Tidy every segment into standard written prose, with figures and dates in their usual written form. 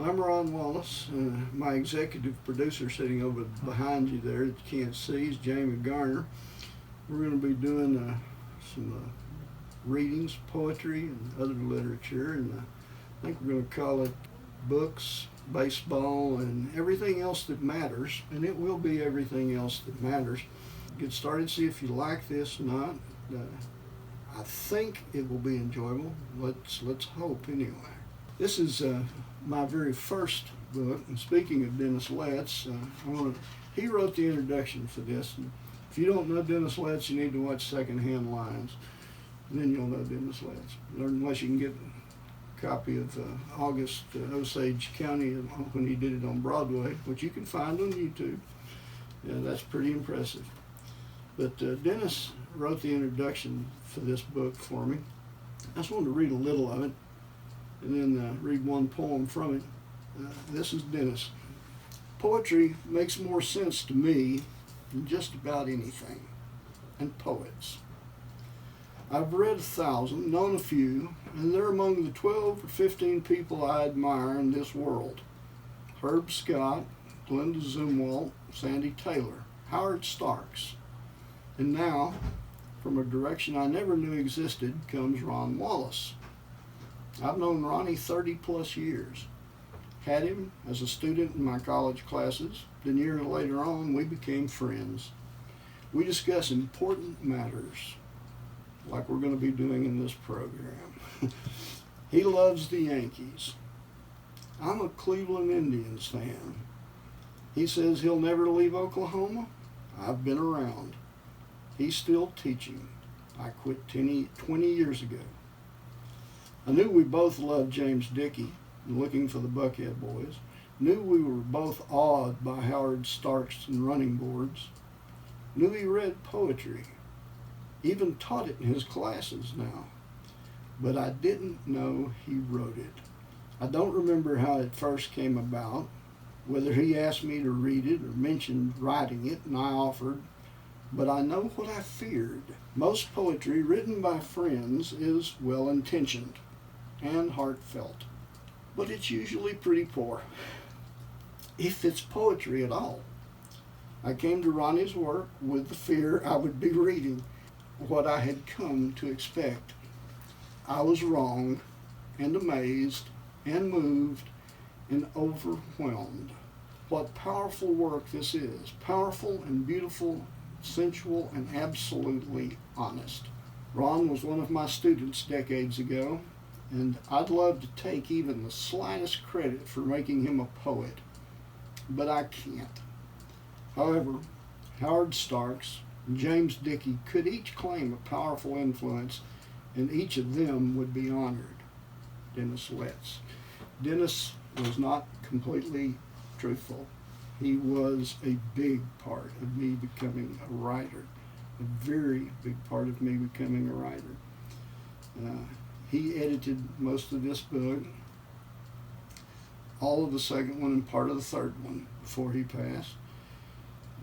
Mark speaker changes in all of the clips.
Speaker 1: I'm Ron Wallace. My executive producer sitting over behind you there that you can't see is Jamie Garner. We're going to be doing some readings, poetry, and other literature, and I think we're going to call it books, baseball, and everything else that matters, and it will be everything else that matters. Get started, see if you like this or not. I think it will be enjoyable. Let's hope anyway. This is my very first book, and speaking of Dennis Letts, he wrote the introduction for this. And if you don't know Dennis Letts, you need to watch Secondhand Lines, and then you'll know Dennis Letts. Unless you can get a copy of August Osage County when he did it on Broadway, which you can find on YouTube. Yeah, that's pretty impressive. But Dennis wrote the introduction for this book for me. I just wanted to read a little of it and then read one poem from it. This is Dennis. Poetry makes more sense to me than just about anything, and poets. I've read 1,000, known a few, and they're among the 12 or 15 people I admire in this world. Herb Scott, Glenda Zumwalt, Sandy Taylor, Howard Starks. And now, from a direction I never knew existed, comes Ron Wallace. I've known Ronnie 30 plus years. Had him as a student in my college classes. Then years later on, we became friends. We discuss important matters, like we're going to be doing in this program. He loves the Yankees. I'm a Cleveland Indians fan. He says he'll never leave Oklahoma. I've been around. He's still teaching. I quit 20 years ago. I knew we both loved James Dickey and Looking for the Buckhead Boys. Knew we were both awed by Howard Starks and running boards. Knew he read poetry. Even taught it in his classes now. But I didn't know he wrote it. I don't remember how it first came about, whether he asked me to read it or mentioned writing it and I offered. But I know what I feared. Most poetry written by friends is well-intentioned and heartfelt, but it's usually pretty poor, if it's poetry at all. I came to Ronnie's work with the fear I would be reading what I had come to expect. I was wrong and amazed and moved and overwhelmed. What powerful work this is, powerful and beautiful, sensual and absolutely honest. Ron was one of my students decades ago, and I'd love to take even the slightest credit for making him a poet, but I can't. However, Howard Starks and James Dickey could each claim a powerful influence, and each of them would be honored. Dennis Letts. Dennis was not completely truthful. He was a big part of me becoming a writer, a very big part of me becoming a writer. He edited most of this book, all of the second one and part of the third one before he passed,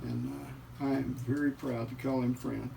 Speaker 1: and I am very proud to call him friend.